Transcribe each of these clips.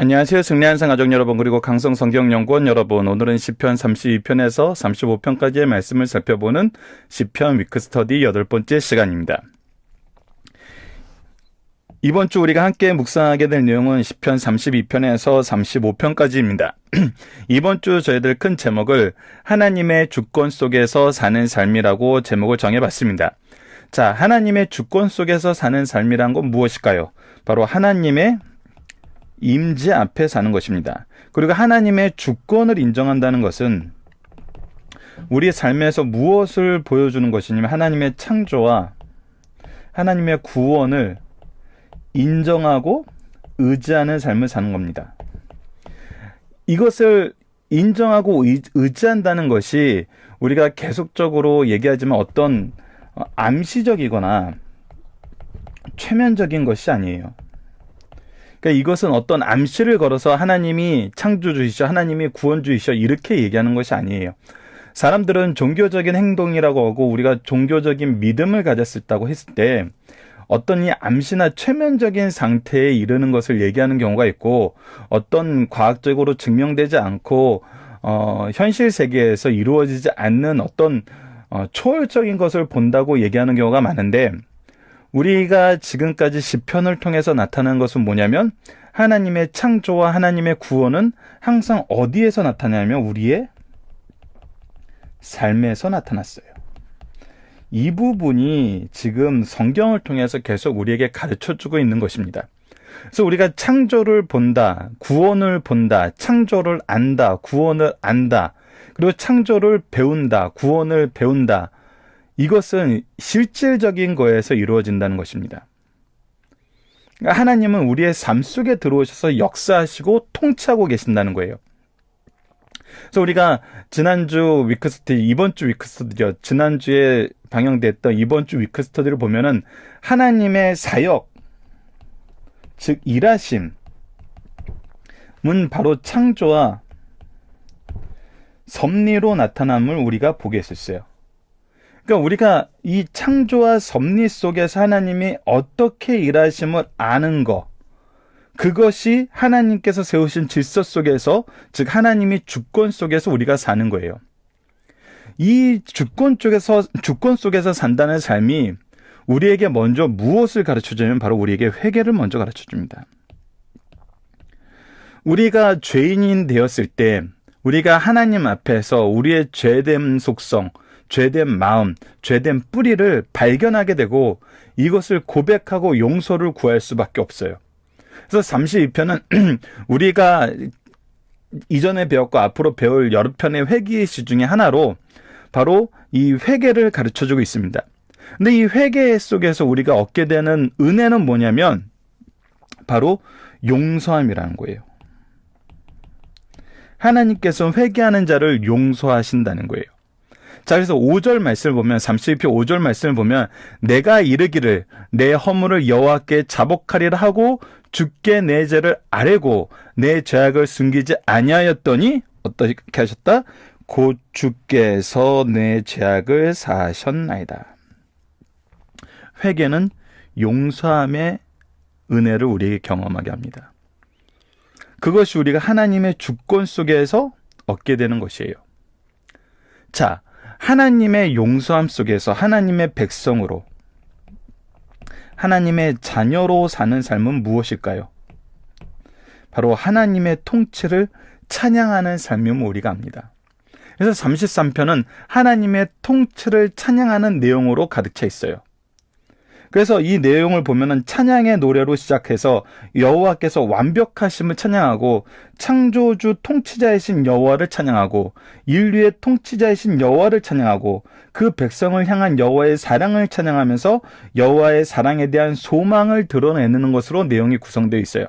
안녕하세요. 승리한상 가족 여러분, 그리고 강성성경연구원 여러분. 오늘은 시편 32편에서 35편까지의 말씀을 살펴보는 시편 위크스터디 8번째 시간입니다. 이번 주 우리가 함께 묵상하게 될 내용은 시편 32편에서 35편까지입니다. 이번 주 저희들 큰 제목을 하나님의 주권 속에서 사는 삶이라고 제목을 정해봤습니다. 자, 하나님의 주권 속에서 사는 삶이란 건 무엇일까요? 바로 하나님의 임재 앞에 사는 것입니다. 그리고 하나님의 주권을 인정한다는 것은 우리의 삶에서 무엇을 보여주는 것이냐면 하나님의 창조와 하나님의 구원을 인정하고 의지하는 삶을 사는 겁니다. 이것을 인정하고 의지한다는 것이 우리가 계속적으로 얘기하지만 어떤 암시적이거나 최면적인 것이 아니에요. 그러니까 이것은 어떤 암시를 걸어서 하나님이 창조주이셔, 하나님이 구원주이셔 이렇게 얘기하는 것이 아니에요. 사람들은 종교적인 행동이라고 하고 우리가 종교적인 믿음을 가졌다고 했을 때 어떤 이 암시나 최면적인 상태에 이르는 것을 얘기하는 경우가 있고 어떤 과학적으로 증명되지 않고 현실 세계에서 이루어지지 않는 어떤 초월적인 것을 본다고 얘기하는 경우가 많은데 우리가 지금까지 시편을 통해서 나타나는 것은 뭐냐면 하나님의 창조와 하나님의 구원은 항상 어디에서 나타나냐면 우리의 삶에서 나타났어요. 이 부분이 지금 성경을 통해서 계속 우리에게 가르쳐주고 있는 것입니다. 그래서 우리가 창조를 본다, 구원을 본다, 창조를 안다, 구원을 안다, 그리고 창조를 배운다, 구원을 배운다. 이것은 실질적인 거에서 이루어진다는 것입니다. 그러니까 하나님은 우리의 삶 속에 들어오셔서 역사하시고 통치하고 계신다는 거예요. 그래서 우리가 지난주 위크스터디, 이번 주 위크스터디죠. 지난주에 방영됐던 이번 주 위크스터디를 보면은 하나님의 사역, 즉 일하심은 바로 창조와 섭리로 나타남을 우리가 보게 했었어요. 그러니까 우리가 이 창조와 섭리 속에서 하나님이 어떻게 일하심을 아는 것, 그것이 하나님께서 세우신 질서 속에서, 즉 하나님이 주권 속에서 우리가 사는 거예요. 이 주권 속에서 산다는 삶이 우리에게 먼저 무엇을 가르쳐주냐면 바로 우리에게 회개를 먼저 가르쳐줍니다. 우리가 죄인이 되었을 때 우리가 하나님 앞에서 우리의 죄된 속성, 죄된 마음, 죄된 뿌리를 발견하게 되고 이것을 고백하고 용서를 구할 수밖에 없어요. 그래서 32편은 우리가 이전에 배웠고 앞으로 배울 여러 편의 회개시 중에 하나로 바로 이 회개를 가르쳐주고 있습니다. 근데 이 회개 속에서 우리가 얻게 되는 은혜는 뭐냐면 바로 용서함이라는 거예요. 하나님께서 회개하는 자를 용서하신다는 거예요. 자, 그래서 5절 말씀을 보면 32편 5절 말씀을 보면 내가 이르기를 내 허물을 여호와께 자복하리라 하고 주께 내 죄를 아뢰고 내 죄악을 숨기지 아니하였더니 어떻게 하셨다? 곧 주께서 내 죄악을 사하셨나이다. 회개는 용서함의 은혜를 우리에게 경험하게 합니다. 그것이 우리가 하나님의 주권 속에서 얻게 되는 것이에요. 자, 하나님의 용서함 속에서 하나님의 백성으로 하나님의 자녀로 사는 삶은 무엇일까요? 바로 하나님의 통치를 찬양하는 삶임을 우리가 압니다. 그래서 33편은 하나님의 통치를 찬양하는 내용으로 가득 차 있어요. 그래서 이 내용을 보면은 찬양의 노래로 시작해서 여호와께서 완벽하심을 찬양하고 창조주 통치자이신 여호와를 찬양하고 인류의 통치자이신 여호와를 찬양하고 그 백성을 향한 여호와의 사랑을 찬양하면서 여호와의 사랑에 대한 소망을 드러내는 것으로 내용이 구성되어 있어요.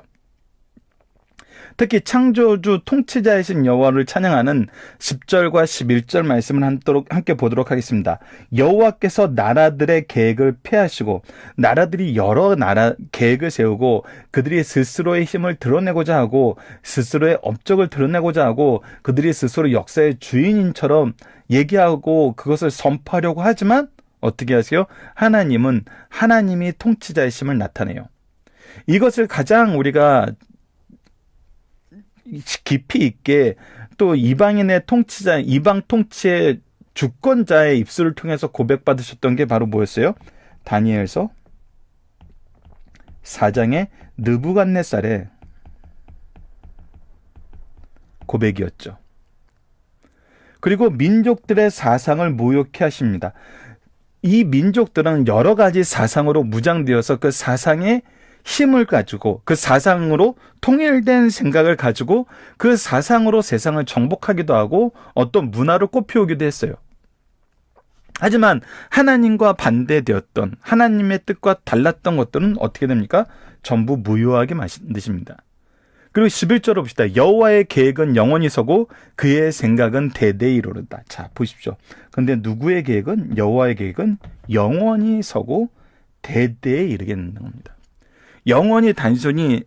특히 창조주 통치자이신 여호와를 찬양하는 10절과 11절 말씀을 함께 보도록 하겠습니다. 여호와께서 나라들의 계획을 폐하시고 나라들이 여러 나라 계획을 세우고 그들이 스스로의 힘을 드러내고자 하고 스스로의 업적을 드러내고자 하고 그들이 스스로 역사의 주인인처럼 얘기하고 그것을 선포하려고 하지만 어떻게 하세요? 하나님은 하나님이 통치자이심을 나타내요. 이것을 가장 우리가 깊이 있게 또 이방인의 통치자, 이방 통치의 주권자의 입술을 통해서 고백받으셨던 게 바로 뭐였어요? 다니엘서 4장의 느부갓네살의 고백이었죠. 그리고 민족들의 사상을 모욕해 하십니다. 이 민족들은 여러 가지 사상으로 무장되어서 그 사상의 힘을 가지고 그 사상으로 통일된 생각을 가지고 그 사상으로 세상을 정복하기도 하고 어떤 문화를 꽃피우기도 했어요. 하지만 하나님과 반대되었던 하나님의 뜻과 달랐던 것들은 어떻게 됩니까? 전부 무효하게 만드십니다. 그리고 11절을 봅시다. 여호와의 계획은 영원히 서고 그의 생각은 대대에 이르르다. 자, 보십시오. 근데 누구의 계획은? 여호와의 계획은 영원히 서고 대대에 이르게 되는 겁니다. 영원히 단순히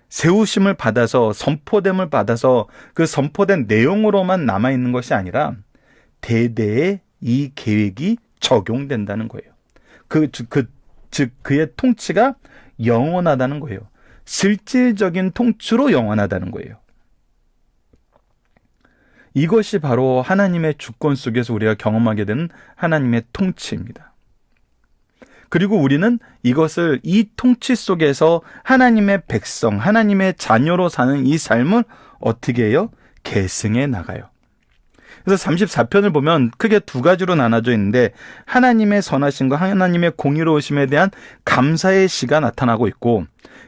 세우심을 받아서 선포됨을 받아서 그 선포된 내용으로만 남아있는 것이 아니라 대대에 이 계획이 적용된다는 거예요. 즉 그의 통치가 영원하다는 거예요. 실질적인 통치로 영원하다는 거예요. 이것이 바로 하나님의 주권 속에서 우리가 경험하게 되는 하나님의 통치입니다. 그리고 우리는 이것을 이 통치 속에서 하나님의 백성, 하나님의 자녀로 사는 이 삶을 어떻게 해요? 계승해 나가요. 그래서 34편을 보면 크게 두 가지로 나눠져 있는데 하나님의 선하심과 하나님의 공의로우심에 대한 감사의 시가 나타나고 있고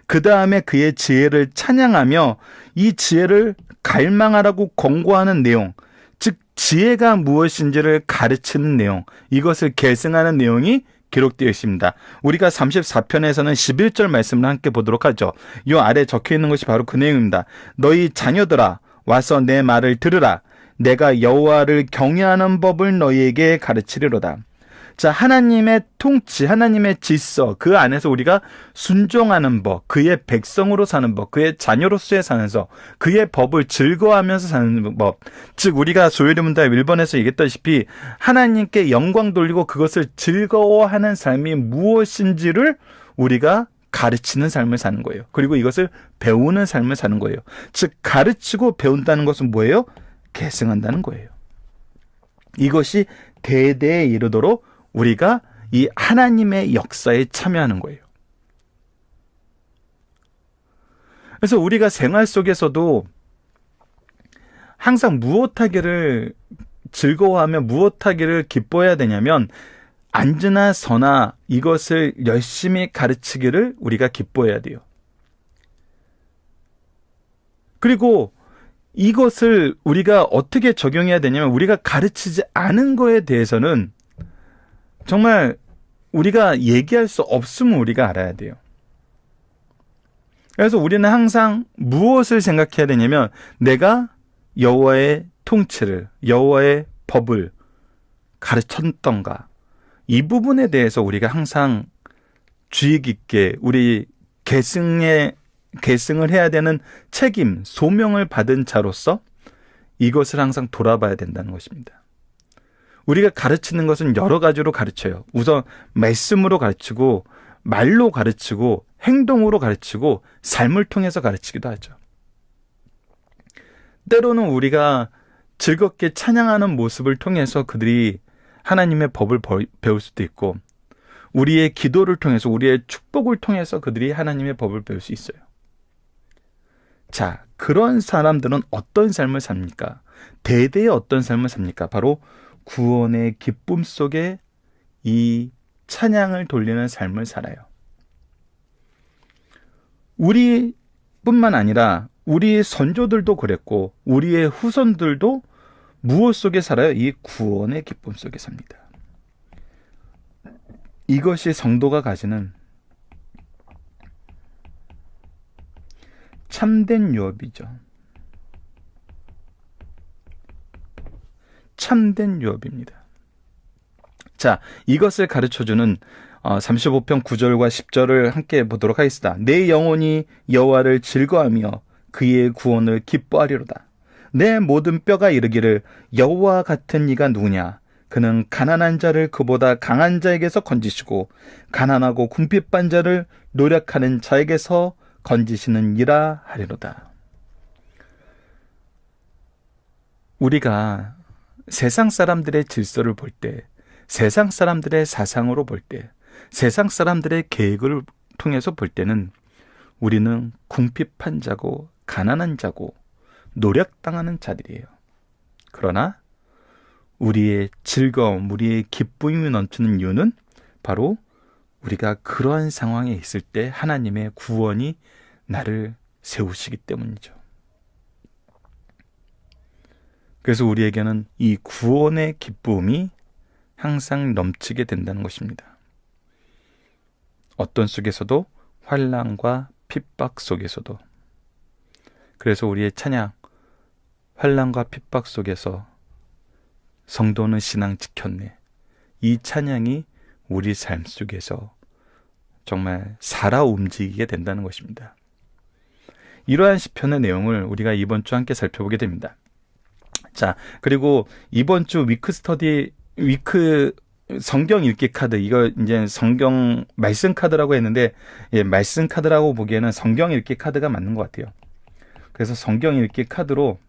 그 다음에 그의 지혜를 찬양하며 이 지혜를 갈망하라고 권고하는 내용, 즉 지혜가 무엇인지를 가르치는 내용, 이것을 계승하는 내용이 기록되어 있습니다. 우리가 34편에서는 11절 말씀을 함께 보도록 하죠. 이 아래 적혀 있는 것이 바로 그 내용입니다. 너희 자녀들아 와서 내 말을 들으라. 내가 여호와를 경외하는 법을 너희에게 가르치리로다. 자, 하나님의 통치, 하나님의 질서, 그 안에서 우리가 순종하는 법, 그의 백성으로 사는 법, 그의 자녀로서의 사는 법, 그의 법을 즐거워하면서 사는 법. 즉 우리가 소요리문답 1번에서 얘기했다시피 하나님께 영광 돌리고 그것을 즐거워하는 삶이 무엇인지를 우리가 가르치는 삶을 사는 거예요. 그리고 이것을 배우는 삶을 사는 거예요. 즉 가르치고 배운다는 것은 뭐예요? 계승한다는 거예요. 이것이 대대에 이르도록 우리가 이 하나님의 역사에 참여하는 거예요. 그래서 우리가 생활 속에서도 항상 무엇하기를 즐거워하며 무엇하기를 기뻐해야 되냐면 안즈나 서나 이것을 열심히 가르치기를 우리가 기뻐해야 돼요. 그리고 이것을 우리가 어떻게 적용해야 되냐면 우리가 가르치지 않은 거에 대해서는 정말 우리가 얘기할 수 없음을 우리가 알아야 돼요. 그래서 우리는 항상 무엇을 생각해야 되냐면 내가 여호와의 통치를, 여호와의 법을 가르쳤던가, 이 부분에 대해서 우리가 항상 주의 깊게 우리 계승을 해야 되는 책임, 소명을 받은 자로서 이것을 항상 돌아봐야 된다는 것입니다. 우리가 가르치는 것은 여러 가지로 가르쳐요. 우선 말씀으로 가르치고 말로 가르치고 행동으로 가르치고 삶을 통해서 가르치기도 하죠. 때로는 우리가 즐겁게 찬양하는 모습을 통해서 그들이 하나님의 법을 배울 수도 있고 우리의 기도를 통해서 우리의 축복을 통해서 그들이 하나님의 법을 배울 수 있어요. 자, 그런 사람들은 어떤 삶을 삽니까? 대대의 어떤 삶을 삽니까? 바로 구원의 기쁨 속에 이 찬양을 돌리는 삶을 살아요. 우리뿐만 아니라 우리 선조들도 그랬고 우리의 후손들도 무엇 속에 살아요? 이 구원의 기쁨 속에 삽니다. 이것이 성도가 가지는 참된 유업이죠. 참된 유업입니다. 자, 이것을 가르쳐주는 35편 9절과 10절을 함께 보도록 하겠습니다. 내 영혼이 여호와를 즐거워하며 그의 구원을 기뻐하리로다. 내 모든 뼈가 이르기를 여호와 같은 이가 누구냐? 그는 가난한 자를 그보다 강한 자에게서 건지시고 가난하고 궁핍한 자를 노력하는 자에게서 건지시는 이라 하리로다. 우리가 세상 사람들의 질서를 볼 때, 세상 사람들의 사상으로 볼 때, 세상 사람들의 계획을 통해서 볼 때는 우리는 궁핍한 자고 가난한 자고 노력당하는 자들이에요. 그러나 우리의 즐거움, 우리의 기쁨이 넘치는 이유는 바로 우리가 그러한 상황에 있을 때 하나님의 구원이 나를 세우시기 때문이죠. 그래서 우리에게는 이 구원의 기쁨이 항상 넘치게 된다는 것입니다. 어떤 속에서도 환난과 핍박 속에서도. 그래서 우리의 찬양, 환난과 핍박 속에서 성도는 신앙 지켰네. 이 찬양이 우리 삶 속에서 정말 살아 움직이게 된다는 것입니다. 이러한 시편의 내용을 우리가 이번 주 함께 살펴보게 됩니다. 자, 그리고 이번 주 위크 성경 읽기 카드, 이거 이제 성경 말씀 카드라고 했는데, 예, 말씀 카드라고 보기에는 성경 읽기 카드가 맞는 것 같아요. 그래서 성경 읽기 카드로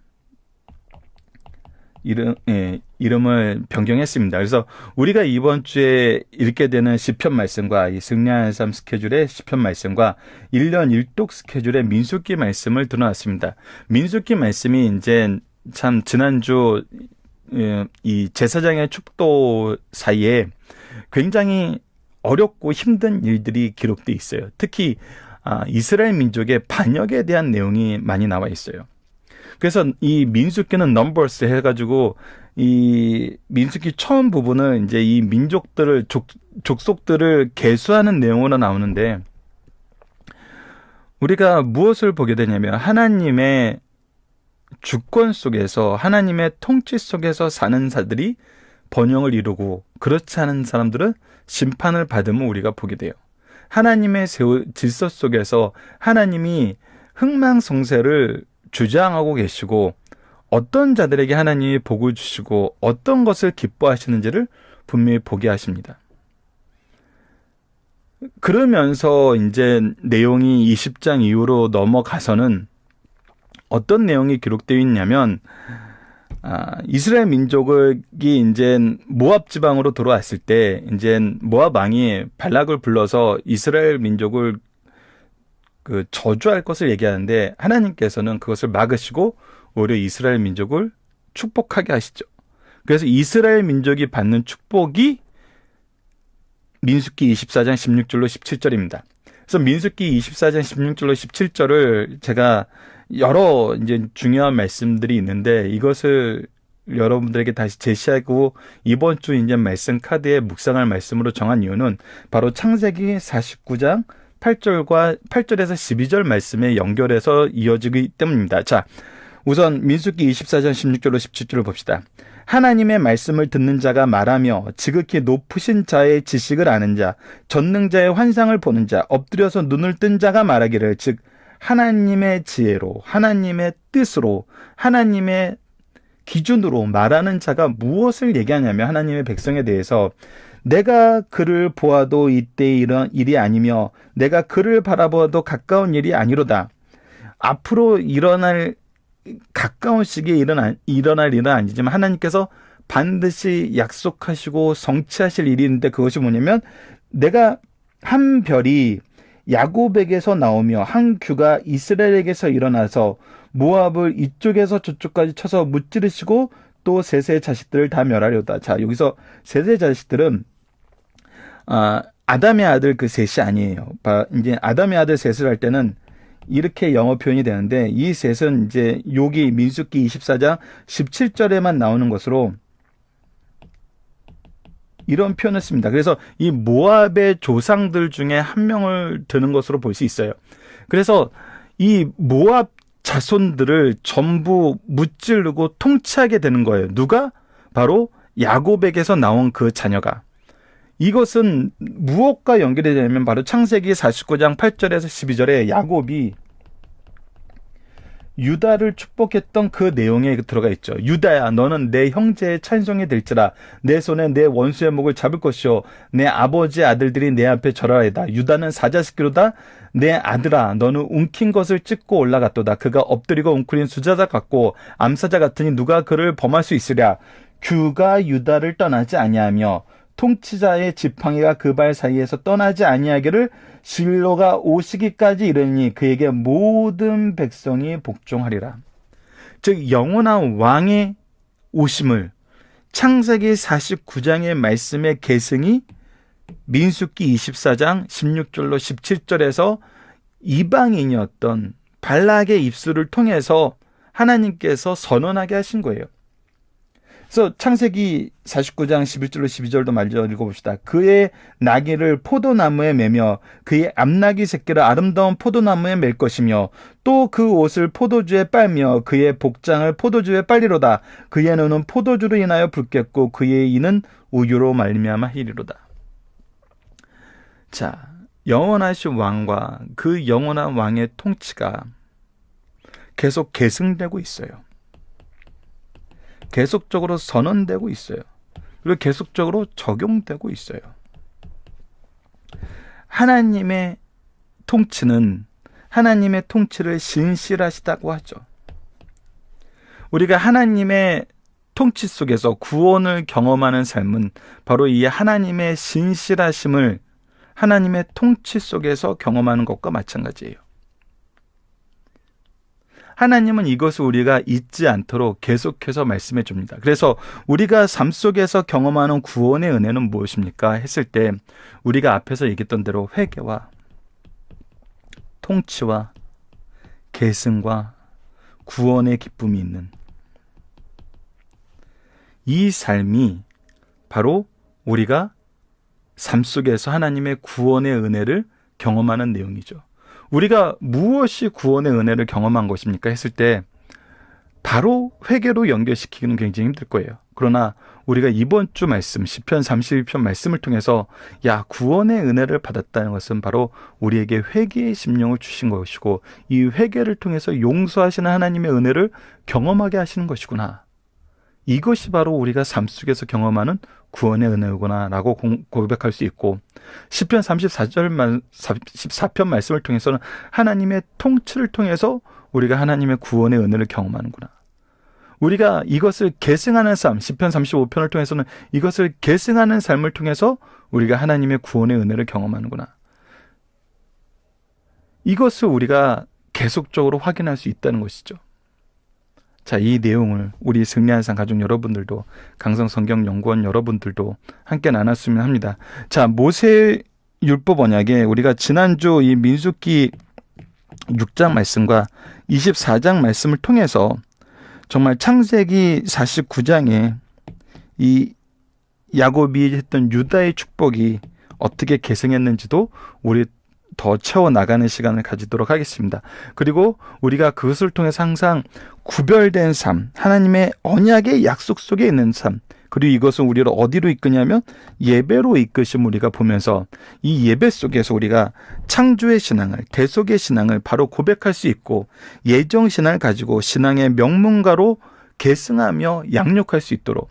이름을 변경했습니다. 그래서 우리가 이번 주에 읽게 되는 시편 말씀과 이 승리하는 삶 스케줄의 시편 말씀과 1년 1독 스케줄의 민수기 말씀을 들어놨습니다. 민수기 말씀이 이제 참 지난주 이 제사장의 축도 사이에 굉장히 어렵고 힘든 일들이 기록되어 있어요. 특히 이스라엘 민족의 반역에 대한 내용이 많이 나와 있어요. 그래서 이 민수기는 넘버스 해가지고 이 민수기 처음 부분은 이제 이 민족들을 족속들을 계수하는 내용으로 나오는데, 우리가 무엇을 보게 되냐면 하나님의 주권 속에서, 하나님의 통치 속에서 사는 자들이 번영을 이루고, 그렇지 않은 사람들은 심판을 받음을 우리가 보게 돼요. 하나님의 질서 속에서 하나님이 흥망성쇠를 주장하고 계시고, 어떤 자들에게 하나님이 복을 주시고 어떤 것을 기뻐하시는지를 분명히 보게 하십니다. 그러면서 이제 내용이 20장 이후로 넘어가서는 어떤 내용이 기록되어 있냐면, 이스라엘 민족이 이제 모압 지방으로 돌아왔을 때, 이제 모압 왕이 발락을 불러서 이스라엘 민족을 저주할 것을 얘기하는데, 하나님께서는 그것을 막으시고 오히려 이스라엘 민족을 축복하게 하시죠. 그래서 이스라엘 민족이 받는 축복이 민수기 24장 16절로 17절입니다. 그래서 민수기 24장 16절로 17절을 제가 여러 이제 중요한 말씀들이 있는데, 이것을 여러분들에게 다시 제시하고 이번 주 이제 말씀 카드에 묵상할 말씀으로 정한 이유는 바로 창세기 49장 8절에서 12절 말씀에 연결해서 이어지기 때문입니다. 자, 우선 민수기 24장 16절로 17절을 봅시다. 하나님의 말씀을 듣는 자가 말하며 지극히 높으신 자의 지식을 아는 자, 전능자의 환상을 보는 자, 엎드려서 눈을 뜬 자가 말하기를, 즉 하나님의 지혜로, 하나님의 뜻으로, 하나님의 기준으로 말하는 자가 무엇을 얘기하냐면, 하나님의 백성에 대해서 내가 그를 보아도 이때 이런 일이 아니며 내가 그를 바라보아도 가까운 일이 아니로다. 앞으로 일어날 가까운 시기에 일어날 일은 아니지만 하나님께서 반드시 약속하시고 성취하실 일이 있는데, 그것이 뭐냐면, 내가 한 별이 야곱에게서 나오며 한 규가 이스라엘에게서 일어나서 모압을 이쪽에서 저쪽까지 쳐서 무찌르시고 또 셋의 자식들을 다 멸하려다. 자, 여기서 셋의 자식들은 아담의 아들 그 셋이 아니에요. 이제 아담의 아들 셋을 할 때는 이렇게 영어 표현이 되는데, 이 셋은 이제 여기 민수기 24장 17절에만 나오는 것으로 이런 표현을 씁니다. 그래서 이 모압의 조상들 중에 한 명을 드는 것으로 볼 수 있어요. 그래서 이 모압 자손들을 전부 무찌르고 통치하게 되는 거예요. 누가? 바로 야곱에게서 나온 그 자녀가. 이것은 무엇과 연결이 되냐면 바로 창세기 49장 8절에서 12절에 야곱이 유다를 축복했던 그 내용에 들어가 있죠. 유다야, 너는 내 형제의 찬송이 될지라. 내 손에 내 원수의 목을 잡을 것이요 내 아버지의 아들들이 내 앞에 절하리이다. 유다는 사자새끼로다. 내 아들아, 너는 움킨 것을 찢고 올라갔도다. 그가 엎드리고 웅크린 수자자 같고 암사자 같으니 누가 그를 범할 수 있으랴. 규가 유다를 떠나지 아니하며 통치자의 지팡이가 그 발 사이에서 떠나지 아니하기를 실로가 오시기까지 이르니 그에게 모든 백성이 복종하리라. 즉 영원한 왕의 오심을 창세기 49장의 말씀의 계승이 민수기 24장 16절로 17절에서 이방인이었던 발락의 입술을 통해서 하나님께서 선언하게 하신 거예요. 그래서 창세기 49장 11절로 12절도 말려 읽어봅시다. 그의 나귀를 포도나무에 매며 그의 암나귀 새끼를 아름다운 포도나무에 맬 것이며 또 그 옷을 포도주에 빨며 그의 복장을 포도주에 빨리로다. 그의 눈은 포도주로 인하여 붉겠고 그의 이는 우유로 말미암아 희리로다. 자, 영원하신 왕과 그 영원한 왕의 통치가 계속 계승되고 있어요. 계속적으로 선언되고 있어요. 그리고 계속적으로 적용되고 있어요. 하나님의 통치는 하나님의 통치를 신실하시다고 하죠. 우리가 하나님의 통치 속에서 구원을 경험하는 삶은 바로 이 하나님의 신실하심을 하나님의 통치 속에서 경험하는 것과 마찬가지예요. 하나님은 이것을 우리가 잊지 않도록 계속해서 말씀해 줍니다. 그래서 우리가 삶 속에서 경험하는 구원의 은혜는 무엇입니까? 했을 때 우리가 앞에서 얘기했던 대로 회개와 통치와 계승과 구원의 기쁨이 있는 이 삶이 바로 우리가 삶 속에서 하나님의 구원의 은혜를 경험하는 내용이죠. 우리가 무엇이 구원의 은혜를 경험한 것입니까? 했을 때 바로 회개로 연결시키기는 굉장히 힘들 거예요. 그러나 우리가 이번 주 말씀, 시편 32편 말씀을 통해서 구원의 은혜를 받았다는 것은 바로 우리에게 회개의 심령을 주신 것이고 이 회개를 통해서 용서하시는 하나님의 은혜를 경험하게 하시는 것이구나. 이것이 바로 우리가 삶 속에서 경험하는 구원의 은혜구나 라고 고백할 수 있고 시편 34편 말씀을 통해서는 하나님의 통치를 통해서 우리가 하나님의 구원의 은혜를 경험하는구나. 우리가 이것을 계승하는 삶, 시편 35편을 통해서는 이것을 계승하는 삶을 통해서 우리가 하나님의 구원의 은혜를 경험하는구나. 이것을 우리가 계속적으로 확인할 수 있다는 것이죠. 자, 이 내용을 우리 승리한산 가족 여러분들도 강성 성경 연구원 여러분들도 함께 나눴으면 합니다. 자, 모세 율법 언약에 우리가 지난주 이 민수기 6장 말씀과 24장 말씀을 통해서 정말 창세기 49장에 이 야곱이 했던 유다의 축복이 어떻게 계승했는지도 우리 더 채워나가는 시간을 가지도록 하겠습니다. 그리고 우리가 그것을 통해서 항상 구별된 삶, 하나님의 언약의 약속 속에 있는 삶, 그리고 이것은 우리를 어디로 이끄냐면 예배로 이끄심 우리가 보면서 이 예배 속에서 우리가 창조의 신앙을, 대속의 신앙을 바로 고백할 수 있고 예정신앙을 가지고 신앙의 명문가로 계승하며 양육할 수 있도록,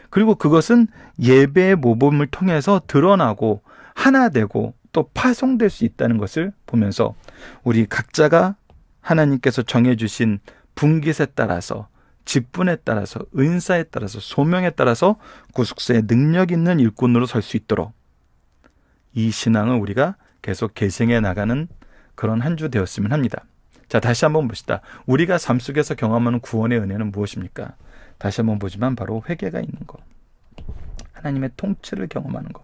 그리고 그것은 예배의 모범을 통해서 드러나고 하나 되고 또 파송될 수 있다는 것을 보면서 우리 각자가 하나님께서 정해주신 분깃에 따라서, 직분에 따라서, 은사에 따라서, 소명에 따라서 구속사의 능력 있는 일꾼으로 설 수 있도록 이 신앙을 우리가 계속 계승해 나가는 그런 한 주 되었으면 합니다. 자, 다시 한번 봅시다. 우리가 삶 속에서 경험하는 구원의 은혜는 무엇입니까? 다시 한번 보지만 바로 회개가 있는 것, 하나님의 통치를 경험하는 것,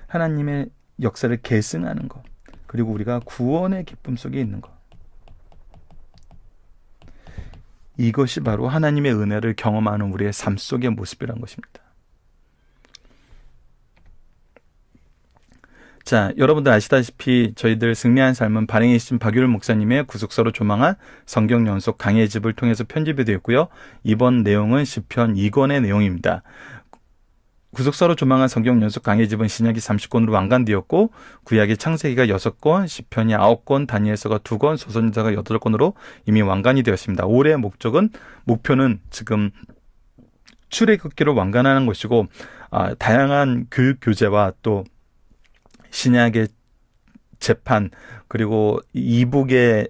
하나님의 역사를 계승하는 것, 그리고 우리가 구원의 기쁨 속에 있는 것, 이것이 바로 하나님의 은혜를 경험하는 우리의 삶 속의 모습이라는 것입니다. 자, 여러분들 아시다시피 저희들 승리한 삶은 발행이신 박유일 목사님의 구속사로 조망한 성경 연속 강의 집을 통해서 편집이 되었고요. 이번 내용은 시편 2권의 내용입니다. 구속사로 조망한 성경 연속 강의 집은 신약이 30권으로 완간되었고 구약의 창세기가 6권, 시편이 9권, 다니엘서가 2권, 소선지자가 8권으로 이미 완간이 되었습니다. 올해의 목표는 지금 출애굽기로 완간하는 것이고 다양한 교육 교재와 또 신약의 재판 그리고 이북을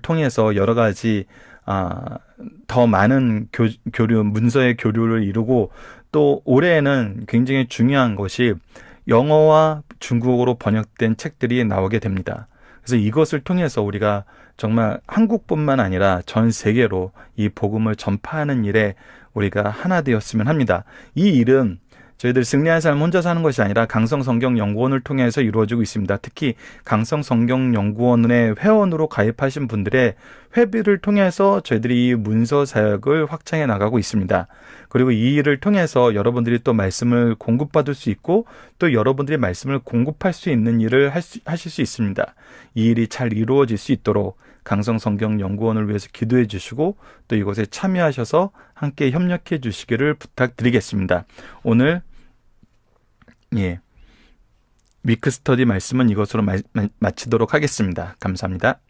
통해서 여러 가지 더 많은 교류, 문서의 교류를 이루고 또 올해에는 굉장히 중요한 것이 영어와 중국어로 번역된 책들이 나오게 됩니다. 그래서 이것을 통해서 우리가 정말 한국뿐만 아니라 전 세계로 이 복음을 전파하는 일에 우리가 하나 되었으면 합니다. 이 일은 저희들 승리한 삶 혼자 사는 것이 아니라 강성성경연구원을 통해서 이루어지고 있습니다. 특히 강성성경연구원의 회원으로 가입하신 분들의 회비를 통해서 저희들이 이 문서 사역을 확장해 나가고 있습니다. 그리고 이 일을 통해서 여러분들이 또 말씀을 공급받을 수 있고 또 여러분들이 말씀을 공급할 수 있는 일을 하실 수 있습니다. 이 일이 잘 이루어질 수 있도록 강성성경연구원을 위해서 기도해 주시고 또 이곳에 참여하셔서 함께 협력해 주시기를 부탁드리겠습니다. 오늘 위크 스터디 말씀은 이것으로 마치도록 하겠습니다. 감사합니다.